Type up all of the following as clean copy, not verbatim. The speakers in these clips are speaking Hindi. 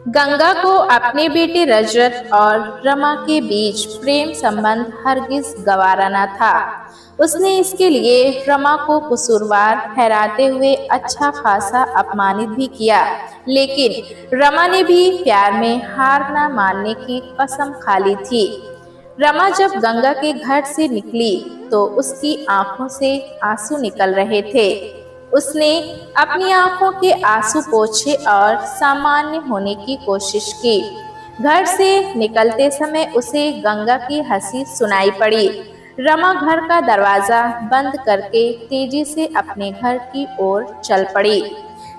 गंगा को अपने बेटे रजत और रमा के बीच प्रेम संबंध हरगिज गंवारा न था। उसने इसके लिए रमा को कसूरवार ठहराते हुए अच्छा खासा अपमानित भी किया, लेकिन रमा ने भी प्यार में हार न मानने की कसम खा ली थी। रमा जब गंगा के घर से निकली तो उसकी आंखों से आंसू निकल रहे थे। उसने अपनी आंखों के आंसू पोंछे और सामान्य होने की कोशिश की। घर से निकलते समय उसे गंगा की हंसी सुनाई पड़ी। रमा घर का दरवाजा बंद करके तेजी से अपने घर की ओर चल पड़ी।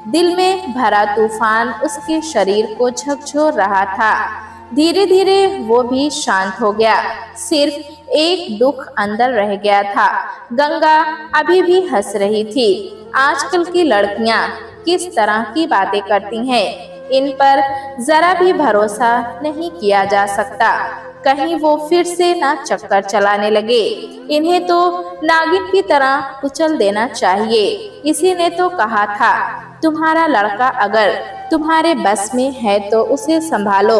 दिल में भरा तूफान उसके शरीर को झकझोर रहा था। धीरे धीरे वो भी शांत हो गया। सिर्फ एक दुख अंदर रह गया था। गंगा अभी भी हंस रही थी। आजकल की लड़कियां किस तरह की बातें करती हैं, इन पर जरा भी भरोसा नहीं किया जा सकता। कहीं वो फिर से ना चक्कर चलाने लगे। इन्हें तो नागिन की तरह कुचल देना चाहिए। इसी ने तो कहा था, तुम्हारा लड़का अगर तुम्हारे बस में है तो उसे संभालो,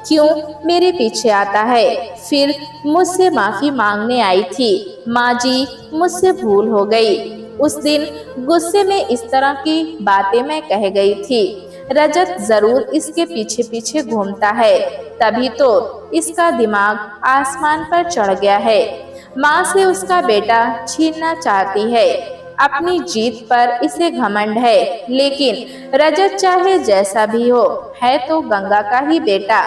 क्यों मेरे पीछे आता है। फिर मुझसे माफी मांगने आई थी। माँ जी, मुझसे भूल हो गई। उस दिन गुस्से में इस तरह की बातें मैं कह गई थी। रजत जरूर इसके पीछे पीछे घूमता है, तभी तो इसका दिमाग आसमान पर चढ़ गया है। माँ से उसका बेटा छीनना चाहती है। अपनी जीत पर इसे घमंड है, लेकिन रजत चाहे जैसा भी हो, है तो गंगा का ही बेटा,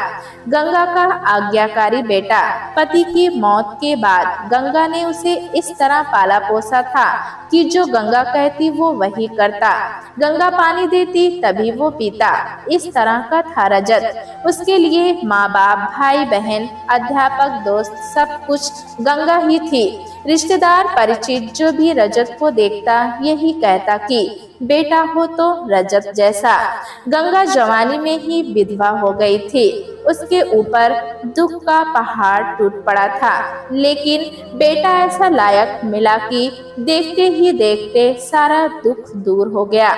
गंगा का आज्ञाकारी बेटा। पति की मौत के बाद गंगा ने उसे इस तरह पाला पोसा था कि जो गंगा कहती वो वही करता। गंगा पानी देती तभी वो पीता। इस तरह का था रजत। उसके लिए माँ बाप, भाई बहन, अध्यापक, दोस्त, सब कुछ गंगा ही थी। रिश्तेदार, परिचित जो भी रजत को देखता यही कहता कि बेटा हो तो रजत जैसा। गंगा जवानी में ही विधवा हो गई थी। उसके ऊपर दुख का पहाड़ टूट पड़ा था, लेकिन बेटा ऐसा लायक मिला कि देखते ही देखते सारा दुख दूर हो गया।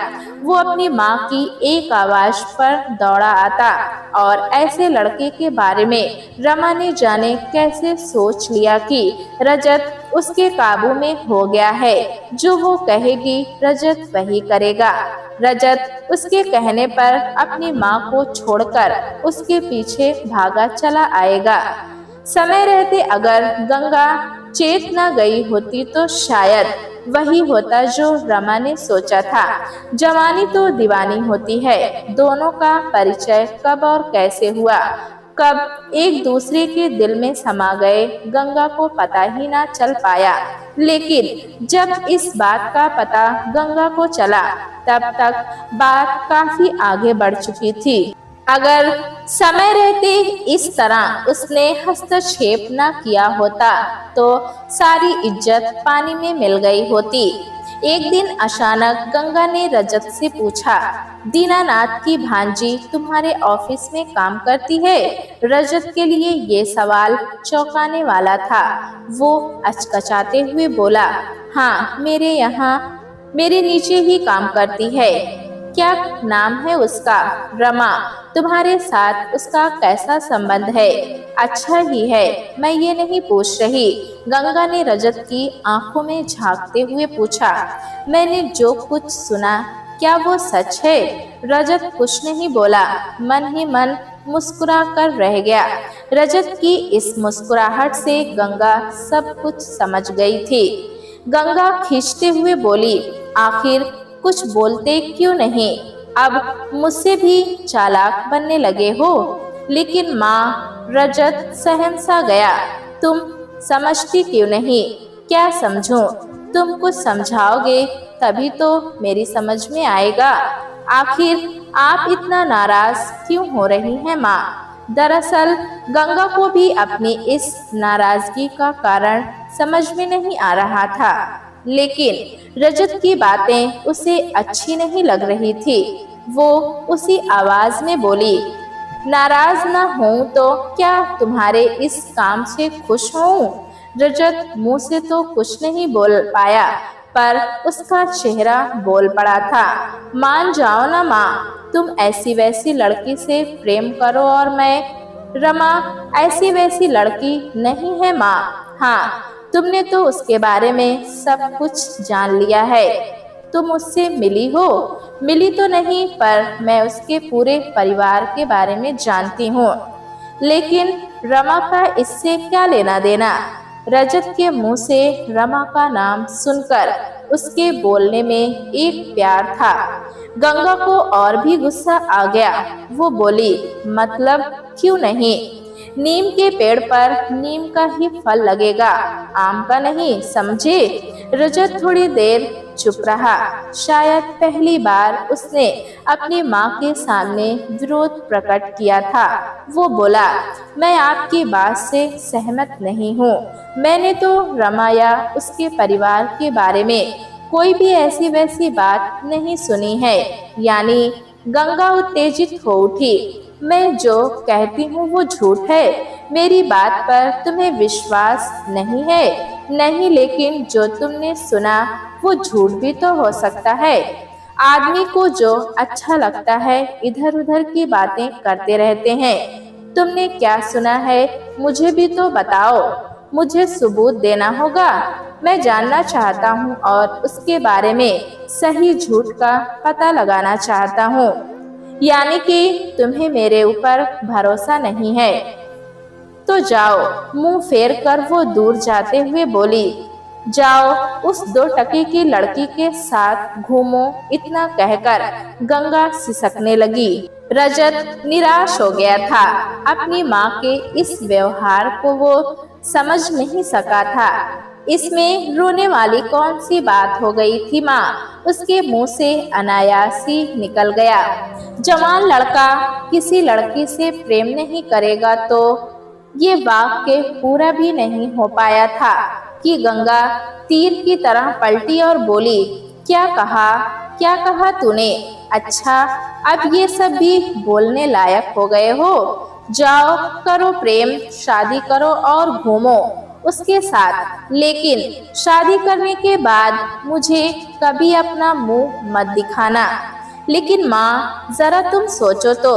वो अपनी माँ की एक आवाज पर दौड़ा आता और ऐसे लड़के के बारे में रमा ने जाने कैसे सोच लिया कि रजत उसके काबू में हो गया है। जो वो कहेगी रजत वही करेगा। रजत उसके कहने पर अपनी माँ को छोड़कर उसके पीछे भागा चला आएगा। समय रहते अगर गंगा चेत न गई होती तो शायद वही होता जो रमा ने सोचा था। जवानी तो दीवानी होती है। दोनों का परिचय कब और कैसे हुआ, कब एक दूसरे के दिल में समा गए, गंगा को पता ही ना चल पाया। लेकिन जब इस बात का पता गंगा को चला, तब तक बात काफी आगे बढ़ चुकी थी। अगर समय रहते इस तरह उसने हस्तक्षेप न किया होता तो सारी इज्जत पानी में मिल गई होती। एक दिन अचानक गंगा ने रजत से पूछा, दीनानाथ की भांजी तुम्हारे ऑफिस में काम करती है? रजत के लिए ये सवाल चौंकाने वाला था। वो अचकचाते हुए बोला, हाँ, मेरे नीचे ही काम करती है। क्या नाम है उसका? रमा। तुम्हारे साथ उसका कैसा संबंध है? अच्छा ही है, मैं ये नहीं पूछ रही। गंगा ने रजत की आंखों में झांकते हुए पूछा, मैंने जो कुछ सुना क्या वो सच है? रजत कुछ नहीं बोला, मन ही मन मुस्कुरा कर रह गया। रजत की इस मुस्कुराहट से गंगा सब कुछ समझ गई थी। गंगा खींचते हुए बोली, आखिर कुछ बोलते क्यों नहीं? अब मुझसे भी चालाक बनने लगे हो? लेकिन माँ, रजत सहम सा गया। तुम समझती क्यों नहीं? क्या समझूं? तुम कुछ समझाओगे तभी तो मेरी समझ में आएगा। आखिर आप इतना नाराज क्यों हो रही हैं माँ? दरअसल गंगा को भी अपनी इस नाराजगी का कारण समझ में नहीं आ रहा था, लेकिन रजत की बातें उसे अच्छी नहीं लग रही थी। वो उसी आवाज में बोली, नाराज न हूँ तो क्या तुम्हारे इस काम से खुश हूँ? रजत मुंह से तो कुछ नहीं बोल पाया, पर उसका चेहरा बोल पड़ा था। मान जाओ ना माँ, तुम ऐसी वैसी लड़की से प्रेम करो और मैं। रमा ऐसी वैसी लड़की नहीं है माँ। हाँ, तुमने तो उसके बारे में सब कुछ जान लिया है। तुम उससे मिली हो? मिली तो नहीं, पर मैं उसके पूरे परिवार के बारे में जानती हूँ। लेकिन रमा का इससे क्या लेना देना? रजत के मुंह से रमा का नाम सुनकर उसके बोलने में एक प्यार था। गंगा को और भी गुस्सा आ गया। वो बोली, मतलब क्यों नहीं? नीम के पेड़ पर नीम का ही फल लगेगा, आम का नहीं, समझे? रजत थोड़ी देर चुप रहा। शायद पहली बार उसने अपनी माँ के सामने विरोध प्रकट किया था। वो बोला, मैं आपकी बात से सहमत नहीं हूँ। मैंने तो रमा या उसके परिवार के बारे में कोई भी ऐसी वैसी बात नहीं सुनी है। यानी गंगा उत्तेजित हो उठी। मैं जो कहती हूँ वो झूठ है। मेरी बात पर तुम्हें विश्वास नहीं है? नहीं, लेकिन जो तुमने सुना वो झूठ भी तो हो सकता है। आदमी को जो अच्छा लगता है इधर उधर की बातें करते रहते हैं। तुमने क्या सुना है मुझे भी तो बताओ। मुझे सबूत देना होगा। मैं जानना चाहता हूँ और उसके बारे में सही झूठ का पता लगाना चाहता हूँ। यानी कि तुम्हें मेरे ऊपर भरोसा नहीं है? तो जाओ। मुंह फेर कर वो दूर जाते हुए बोली, जाओ उस 2 टके की लड़की के साथ घूमो। इतना कहकर गंगा सिसकने लगी। रजत निराश हो गया था। अपनी माँ के इस व्यवहार को वो समझ नहीं सका था। इसमें रोने वाली कौन सी बात हो गई थी माँ? उसके मुंह से अनायास ही निकल गया, जवान लड़का किसी लड़की से प्रेम नहीं करेगा। तो ये वाक्य पूरा भी नहीं हो पाया था कि गंगा तीर की तरह पलटी और बोली, क्या कहा? क्या कहा तूने? अच्छा, अब ये सब भी बोलने लायक हो गए हो? जाओ करो प्रेम, शादी करो और घूमो उसके साथ। लेकिन शादी करने के बाद मुझे कभी अपना मुंह मत दिखाना। लेकिन माँ, जरा तुम सोचो तो,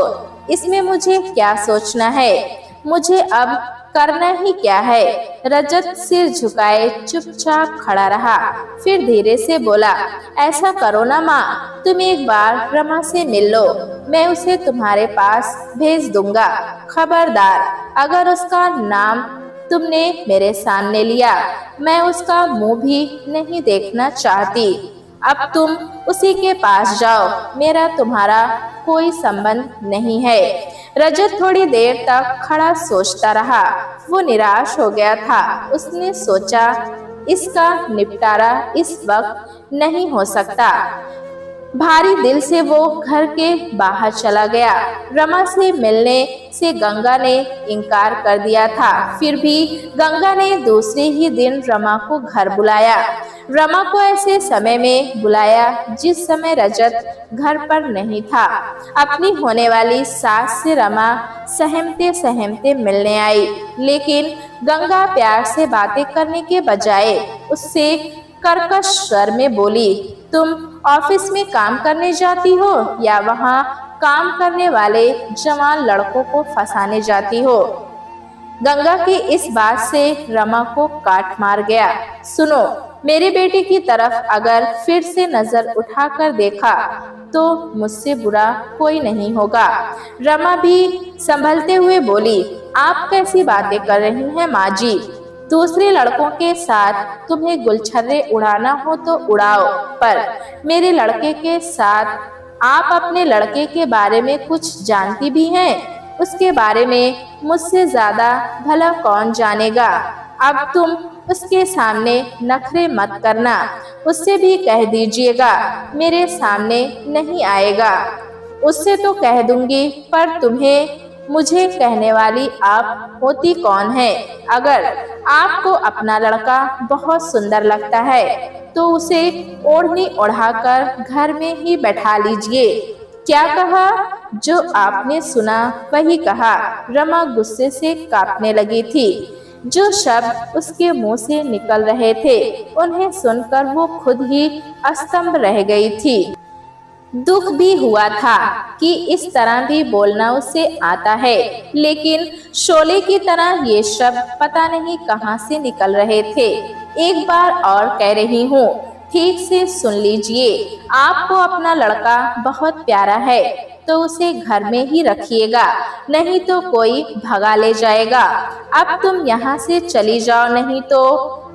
इसमें मुझे क्या सोचना है? मुझे अब करना ही क्या है? रजत सिर झुकाए चुपचाप खड़ा रहा। फिर धीरे से बोला, ऐसा करो ना माँ, तुम एक बार रमा से मिल लो। मैं उसे तुम्हारे पास भेज दूंगा। खबरदार, अगर उसका नाम तुमने मेरे सामने लिया, मैं उसका मुंह भी नहीं देखना चाहती। अब तुम उसी के पास जाओ, मेरा तुम्हारा कोई संबंध नहीं है। रजत थोड़ी देर तक खड़ा सोचता रहा। वो निराश हो गया था। उसने सोचा, इसका निपटारा इस वक्त नहीं हो सकता। भारी दिल से वो घर के बाहर चला गया। रमा से मिलने से गंगा ने इनकार कर दिया था। फिर भी गंगा ने दूसरे ही दिन रमा को घर बुलाया। रमा को ऐसे समय में बुलाया जिस समय रजत घर पर नहीं था। अपनी होने वाली सास से रमा सहमते सहमते मिलने आई। लेकिन गंगा प्यार से बातें करने के बजाय उससे कर्कश स्वर में बोली, तुम ऑफिस में काम करने जाती हो या वहाँ काम करने वाले जवान लड़कों को फंसाने जाती हो? गंगा की इस बात से रमा को काट मार गया। सुनो, मेरे बेटे की तरफ अगर फिर से नजर उठाकर देखा तो मुझसे बुरा कोई नहीं होगा। रमा भी संभलते हुए बोली, आप कैसी बातें कर रही हैं माँ जी? दूसरे लड़कों के साथ तुम्हें गुलछर्रे उड़ाना हो तो उड़ाओ, पर मेरे लड़के के साथ? आप अपने लड़के के बारे में कुछ जानती भी हैं? उसके बारे में मुझसे ज्यादा भला कौन जानेगा? अब तुम उसके सामने नखरे मत करना। उससे भी कह दीजिएगा मेरे सामने नहीं आएगा। उससे तो कह दूंगी, पर तुम्हें मुझे कहने वाली आप होती कौन है? अगर आपको अपना लड़का बहुत सुंदर लगता है तो उसे ओढ़नी ओढ़ाकर घर में ही बैठा लीजिए। क्या कहा? जो आपने सुना वही कहा। रमा गुस्से से कांपने लगी थी। जो शब्द उसके मुंह से निकल रहे थे उन्हें सुनकर वो खुद ही स्तंभ रह गई थी। दुख भी हुआ था कि इस तरह भी बोलना उसे आता है, लेकिन शोले की तरह ये शब्द पता नहीं कहां से निकल रहे थे। एक बार और कह रही हूँ, ठीक से सुन लीजिए। आपको अपना लड़का बहुत प्यारा है तो उसे घर में ही रखिएगा, नहीं तो कोई भगा ले जाएगा। अब तुम यहाँ से चली जाओ, नहीं तो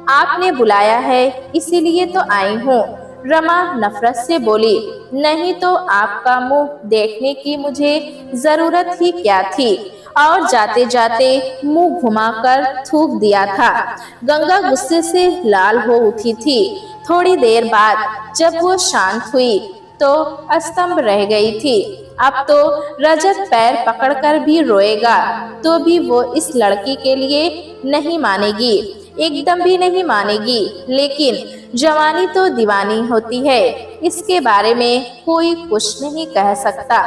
आपने बुलाया है इसीलिए तो आई हूँ। रमा नफरत से बोली, नहीं तो आपका मुंह देखने की मुझे जरूरत ही क्या थी। और जाते जाते मुंह घुमाकर थूक दिया था। गंगा गुस्से से लाल हो उठी थी। थोड़ी देर बाद जब वो शांत हुई तो स्तंभ रह गई थी। अब तो रजत पैर पकड़कर भी रोएगा तो भी वो इस लड़की के लिए नहीं मानेगी, एकदम भी नहीं मानेगी। लेकिन जवानी तो दीवानी होती है, इसके बारे में कोई कुछ नहीं कह सकता।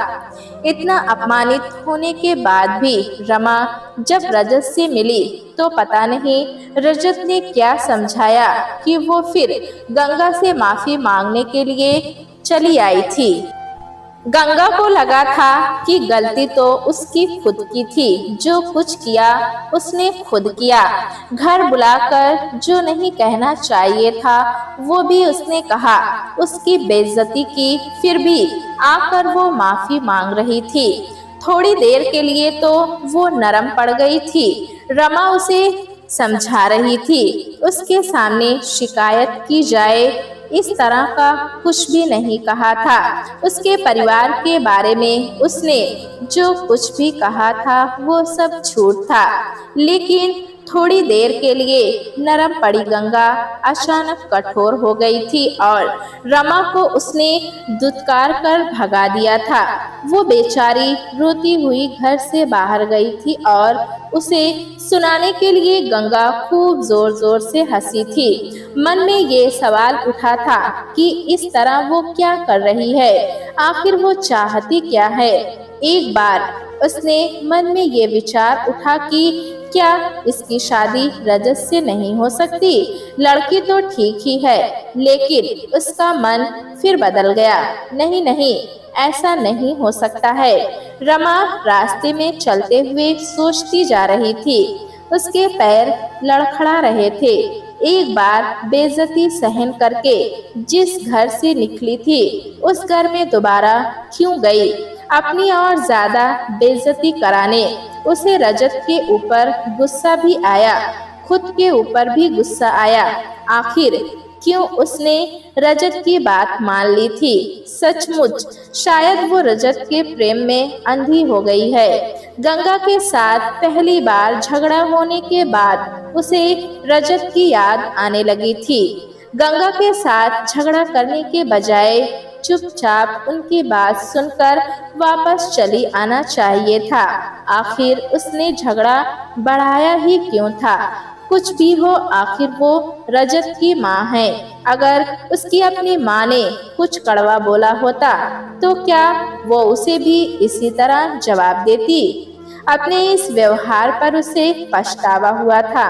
इतना अपमानित होने के बाद भी रमा जब रजत से मिली तो पता नहीं रजत ने क्या समझाया कि वो फिर गंगा से माफी मांगने के लिए चली आई थी। गंगा को लगा था कि गलती तो उसकी खुद की थी, जो कुछ किया उसने खुद किया। घर बुलाकर जो नहीं कहना चाहिए था वो भी उसने कहा, उसकी बेइज्जती की, फिर भी आकर वो माफी मांग रही थी। थोड़ी देर के लिए तो वो नरम पड़ गई थी। रमा उसे समझा रही थी, उसके सामने शिकायत की जाए इस तरह का कुछ भी नहीं कहा था। उसके परिवार के बारे में उसने जो कुछ भी कहा था वो सब झूठ था। लेकिन थोड़ी देर के लिए नरम पड़ी गंगा अचानक कठोर हो गई थी और रमा को उसने दुत्कार कर भगा दिया था। वो बेचारी रोती हुई घर से बाहर गई थी और उसे सुनाने के लिए गंगा खूब जोर जोर से हंसी थी। मन में ये सवाल उठा था कि इस तरह वो क्या कर रही है, आखिर वो चाहती क्या है। एक बार उसने मन में ये विचार उठा कि क्या इसकी शादी रजत से नहीं हो सकती। लड़की तो ठीक ही है, लेकिन उसका मन फिर बदल गया। नहीं नहीं, ऐसा नहीं हो सकता है। रमा रास्ते में चलते हुए सोचती जा रही थी। उसके पैर लड़खड़ा रहे थे। एक बार बेइज्जती सहन करके जिस घर से निकली थी उस घर में दोबारा क्यों गई, अपनी और ज्यादा बेइज्जती कराने। उसे रजत के ऊपर गुस्सा भी आया, खुद के ऊपर भी गुस्सा आया। आखिर क्यों उसने रजत की बात मान ली थी। सचमुच शायद वो रजत के प्रेम में अंधी हो गई है। गंगा के साथ पहली बार झगड़ा होने के बाद उसे रजत की याद आने लगी थी। गंगा के साथ झगड़ा करने के बजाय चुपचाप उनकी बात सुनकर वापस चली आना चाहिए था। आखिर उसने झगड़ा बढ़ाया ही क्यों था। कुछ भी हो, आखिर वो रजत की माँ है। अगर उसकी अपनी माँ ने कुछ कड़वा बोला होता तो क्या वो उसे भी इसी तरह जवाब देती। अपने इस व्यवहार पर उसे पछतावा हुआ था।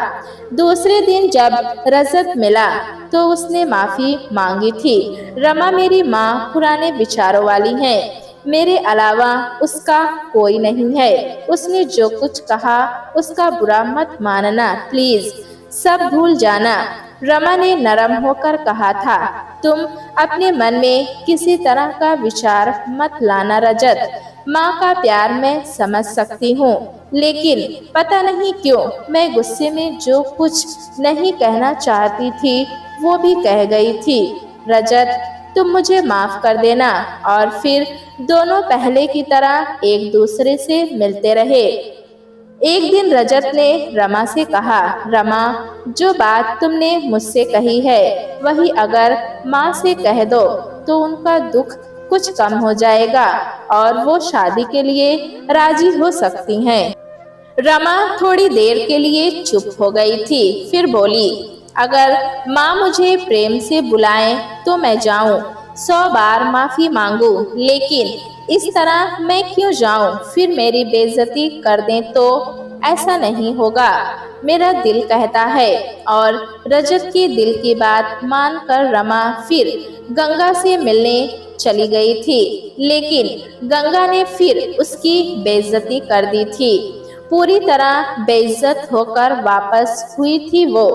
दूसरे दिन जब रजत मिला तो उसने माफी मांगी थी। रमा मेरी माँ पुराने विचारों वाली है, मेरे अलावा उसका कोई नहीं है। उसने जो कुछ कहा उसका बुरा मत मानना प्लीज, सब भूल जाना। रमा ने नरम होकर कहा था, तुम अपने मन में किसी तरह का विचार मत लाना रजत। माँ का प्यार मैं समझ सकती हूँ, लेकिन पता नहीं क्यों मैं गुस्से में जो कुछ नहीं कहना चाहती थी वो भी कह गई थी। रजत, तुम मुझे माफ कर देना। और फिर दोनों पहले की तरह एक दूसरे से मिलते रहे। एक दिन रजत ने रमा से कहा, रमा, जो बात तुमने मुझसे कही है वही अगर माँ से कह दो तो उनका दुख कुछ कम हो जाएगा और वो शादी के लिए राजी हो सकती हैं। रमा थोड़ी देर के लिए चुप हो गई थी, फिर बोली, अगर माँ मुझे प्रेम से बुलाएं तो मैं जाऊं, 100 बार माफी मांगू, लेकिन इस तरह मैं क्यों जाऊं। फिर मेरी बेइज्जती कर दें तो ऐसा नहीं होगा, मेरा दिल कहता है। और रजत के दिल की बात मानकर रमा फिर गंगा से मिलने चली गई थी, लेकिन गंगा ने फिर उसकी बेइज्जती कर दी थी। पूरी तरह बेइज्जत होकर वापस हुई थी वो।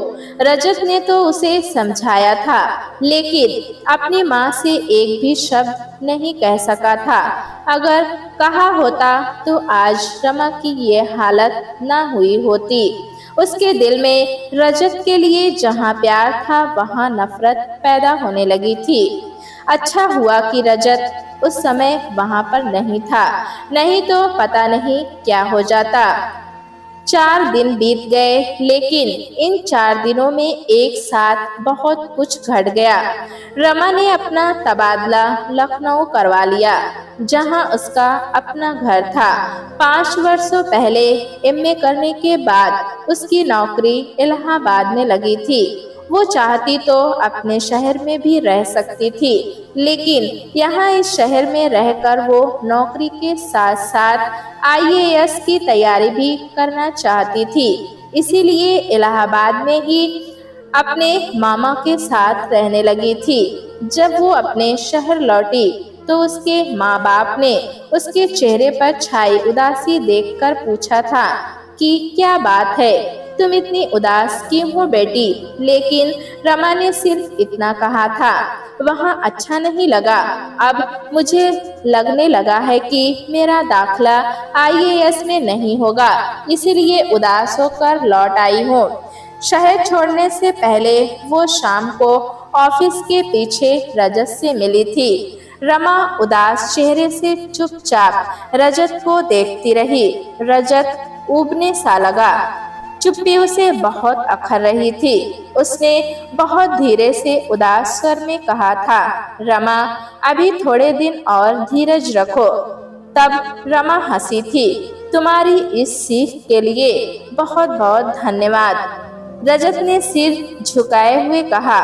रजत ने तो उसे समझाया था, लेकिन अपनी माँ से एक भी शब्द नहीं कह सका था। अगर कहा होता तो आज रमा की ये हालत ना हुई होती। उसके दिल में रजत के लिए जहाँ प्यार था वहाँ नफरत पैदा होने लगी थी। अच्छा हुआ कि रजत उस समय वहाँ पर नहीं था, नहीं तो पता नहीं क्या हो जाता। 4 दिन बीत गए, लेकिन इन 4 दिनों में एक साथ बहुत कुछ घट गया। रमा ने अपना तबादला लखनऊ करवा लिया, जहां उसका अपना घर था। 5 वर्षों पहले एमए करने के बाद उसकी नौकरी इलाहाबाद में लगी थी। वो चाहती तो अपने शहर में भी रह सकती थी, लेकिन यहाँ इस शहर में रहकर वो नौकरी के साथ साथ आईएएस की तैयारी भी करना चाहती थी। इसीलिए इलाहाबाद में ही अपने मामा के साथ रहने लगी थी। जब वो अपने शहर लौटी तो उसके माँ बाप ने उसके चेहरे पर छाई उदासी देखकर पूछा था कि क्या बात है, तुम इतनी उदास क्यों हो बेटी? लेकिन रमा ने सिर्फ इतना कहा था, वहाँ अच्छा नहीं लगा। अब मुझे लगने लगा है कि मेरा दाखला आईएएस में नहीं होगा, इसीलिए उदास होकर लौट आई हूँ। शहर छोड़ने से पहले वो शाम को ऑफिस के पीछे रजत से मिली थी। रमा उदास चेहरे से चुपचाप रजत को देखती रही। रजत ऊबने सा लगा। चुप्पी उसे बहुत अखर रही थी। उसने बहुत धीरे से उदास स्वर में कहा था, रमा अभी थोड़े दिन और धीरज रखो। तब रमा हंसी थी। तुम्हारी इस सीख के लिए बहुत बहुत धन्यवाद। रजत ने सिर झुकाए हुए कहा,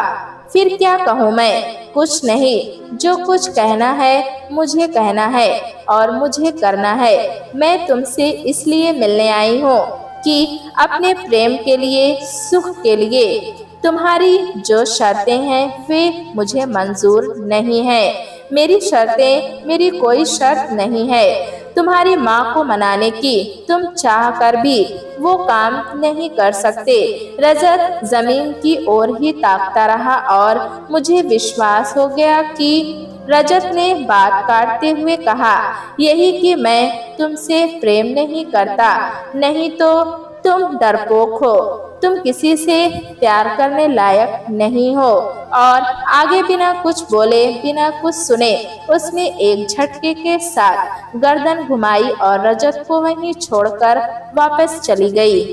फिर क्या कहूँ मैं? कुछ नहीं, जो कुछ कहना है मुझे कहना है और मुझे करना है। मैं तुमसे इसलिए मिलने आई हूँ कि अपने प्रेम के लिए, सुख के लिए। तुम्हारी जो शर्तें हैं वे मुझे मंजूर नहीं है। मेरी शर्तें, मेरी कोई शर्त नहीं है तुम्हारी माँ को मनाने की। तुम चाह कर भी वो काम नहीं कर सकते। रजत जमीन की ओर ही ताकता रहा और मुझे विश्वास हो गया कि रजत ने बात काटते हुए कहा, यही कि मैं तुमसे प्रेम नहीं करता, नहीं तो तुम डरपोक हो, तुम किसी से प्यार करने लायक नहीं हो। और आगे बिना कुछ बोले, बिना कुछ सुने उसने एक झटके के साथ गर्दन घुमाई और रजत को वहीं छोड़कर वापस चली गई।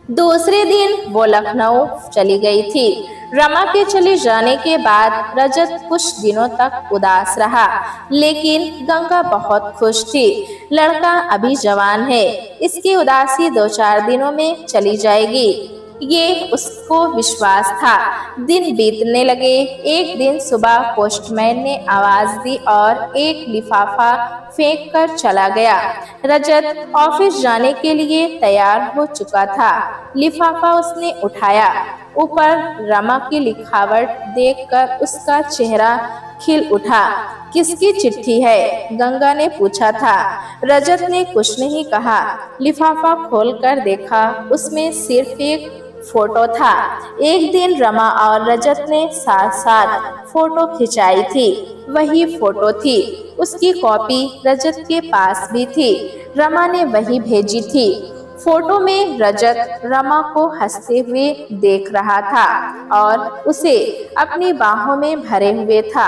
दूसरे दिन वो लखनऊ चली गई थी। रमा के चले जाने के बाद रजत कुछ दिनों तक उदास रहा, लेकिन गंगा बहुत खुश थी। लड़का अभी जवान है, इसकी उदासी 2-4 दिनों में चली जाएगी, ये उसको विश्वास था। दिन बीतने लगे। एक दिन सुबह पोस्टमैन ने आवाज दी और एक लिफाफा फेंक कर चला गया। रजत ऑफिस जाने के लिए तैयार हो चुका था। लिफाफा उसने उठाया। ऊपर रमा की लिखावट देखकर उसका चेहरा खिल उठा। किसकी चिट्ठी है? गंगा ने पूछा था। रजत ने कुछ नहीं कहा। लिफाफा खोलकर देखा, उसमें सिर्फ एक फोटो था। एक दिन रमा और रजत ने साथ साथ फोटो खिंचाई थी, वही फोटो थी। उसकी कॉपी रजत के पास भी थी। रमा ने वही भेजी थी। फोटो में रजत रमा को हंसते हुए देख रहा था और उसे अपनी बाहों में भरे हुए था।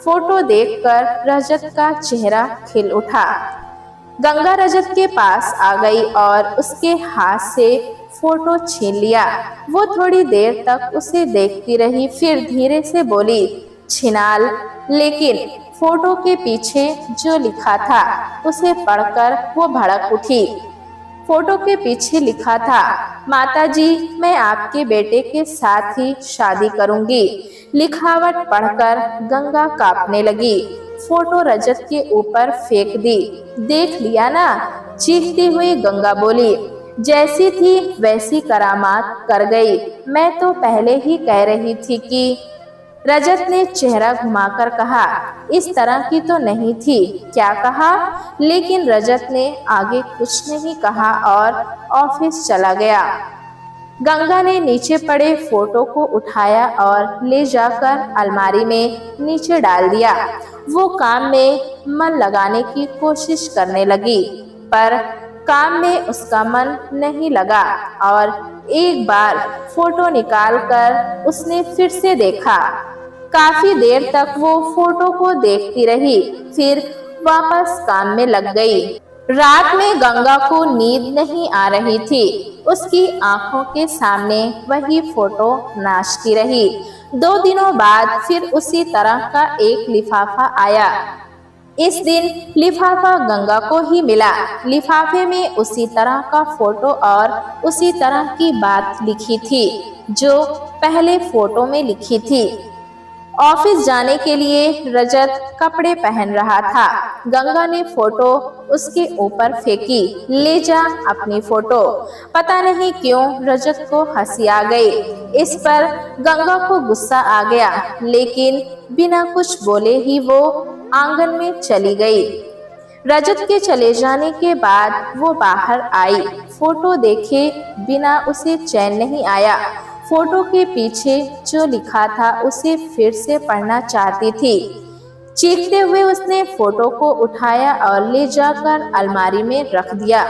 फोटो देखकर रजत का चेहरा खिल उठा। गंगा रजत के पास आ गई और उसके हाथ से फोटो छीन लिया। वो थोड़ी देर तक उसे देखती रही, फिर धीरे से बोली, छिनाल। लेकिन फोटो के पीछे जो लिखा था उसे पढ़कर वो भड़क उठी। फोटो के पीछे लिखा था, माताजी मैं आपके बेटे के साथ ही शादी करूंगी। लिखावट पढ़कर गंगा कांपने लगी। फोटो रजत के ऊपर फेंक दी। देख लिया ना? चीखती हुई गंगा बोली। जैसी थी वैसी करामात कर गई। मैं तो पहले ही कह रही थी कि रजत ने चेहरा घुमाकर कहा, इस तरह की तो नहीं थी। क्या कहा? लेकिन रजत ने आगे कुछ नहीं कहा और ऑफिस चला गया। गंगा ने नीचे पड़े फोटो को उठाया और ले जाकर अलमारी में नीचे डाल दिया। वो काम में मन लगाने की कोशिश करने लगी, पर काम में उसका मन नहीं लगा और एक बार फोटो निकालकर उसने फिर से देखा। काफी देर तक वो फोटो को देखती रही, फिर वापस काम में लग गई। रात में गंगा को नींद नहीं आ रही थी। उसकी आंखों के सामने वही फोटो नाचती रही। 2 दिनों बाद फिर उसी तरह का एक लिफाफा आया। इस दिन लिफाफा गंगा को ही मिला। लिफाफे में उसी तरह का फोटो और उसी तरह की बात लिखी थी जो पहले फोटो में लिखी थी। ऑफिस जाने के लिए रजत कपड़े पहन रहा था। गंगा ने फोटो उसके ऊपर फेंकी, ले जा अपनी फोटो। पता नहीं क्यों रजत को हंसी आ गई। इस पर गंगा को गुस्सा आ गया, लेकिन बिना कुछ बोले ही वो आंगन में चली गई। रजत के चले जाने के बाद वो बाहर आई। फोटो देखे बिना उसे चैन नहीं आया। फोटो के पीछे जो लिखा था उसे फिर से पढ़ना चाहती थी। चीखते हुए उसने फोटो को उठाया और ले जाकर अलमारी में रख दिया।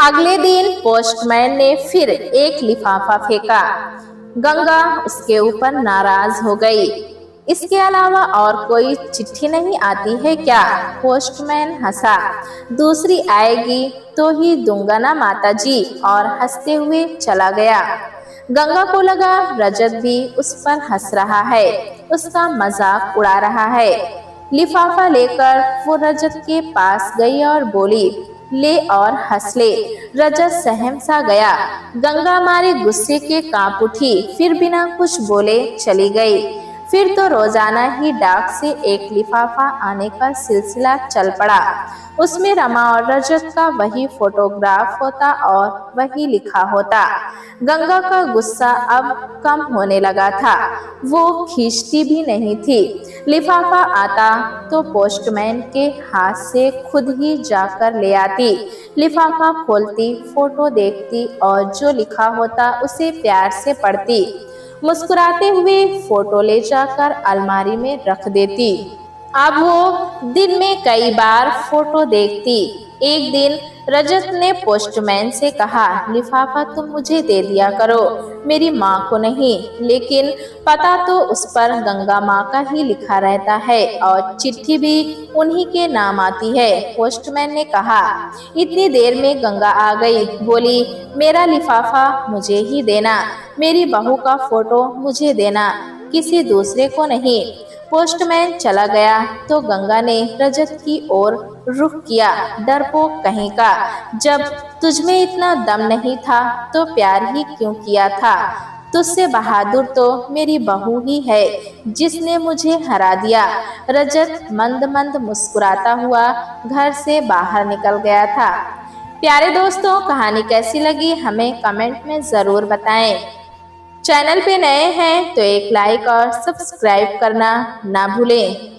अगले दिन पोस्टमैन ने फिर एक लिफाफा फेंका। गंगा उसके ऊपर नाराज हो गई। इसके अलावा और कोई चिट्ठी नहीं आती है क्या? पोस्टमैन हंसा। दूसरी आएगी तो ही दूंगा ना माताजी, और हंसते हुए चला गया। गंगा को लगा रजत भी उस पर हंस रहा है, उसका मजाक उड़ा रहा है। लिफाफा लेकर वो रजत के पास गई और बोली, ले और हंस ले। रजत सहम सा गया। गंगा मारे गुस्से के कांप उठी, फिर बिना कुछ बोले चली गई। फिर तो रोजाना ही डाक से एक लिफाफा आने का सिलसिला चल पड़ा। उसमें रमा और रजत का वही फोटोग्राफ होता और वही लिखा होता। गंगा का गुस्सा अब कम होने लगा था। वो खींचती भी नहीं थी। लिफाफा आता तो पोस्टमैन के हाथ से खुद ही जाकर ले आती। लिफाफा खोलती, फोटो देखती और जो लिखा होता उसे प्यार से पढ़ती। मुस्कुराते हुए फोटो ले जाकर अलमारी में रख देती। अब वो दिन में कई बार फोटो देखती। एक दिन रजत ने पोस्टमैन से कहा, लिफाफा तुम मुझे दे दिया करो, मेरी माँ को नहीं। लेकिन पता तो उस पर गंगा माँ का ही लिखा रहता है और चिट्ठी भी उन्हीं के नाम आती है। पोस्टमैन ने कहा। इतनी देर में गंगा आ गई, बोली, मेरा लिफाफा मुझे ही देना, मेरी बहू का फोटो मुझे देना, किसी दूसरे को नहीं। पोस्टमैन चला गया तो गंगा ने रजत की ओर रुख किया। डरपोक कहीं का, जब तुझमें इतना दम नहीं था तो प्यार ही क्यों किया था? तुझसे बहादुर तो मेरी बहू ही है जिसने मुझे हरा दिया। रजत मंद मंद मुस्कुराता हुआ घर से बाहर निकल गया था। प्यारे दोस्तों, कहानी कैसी लगी हमें कमेंट में ज़रूर बताएं। चैनल पे नए हैं तो एक लाइक और सब्सक्राइब करना ना भूलें।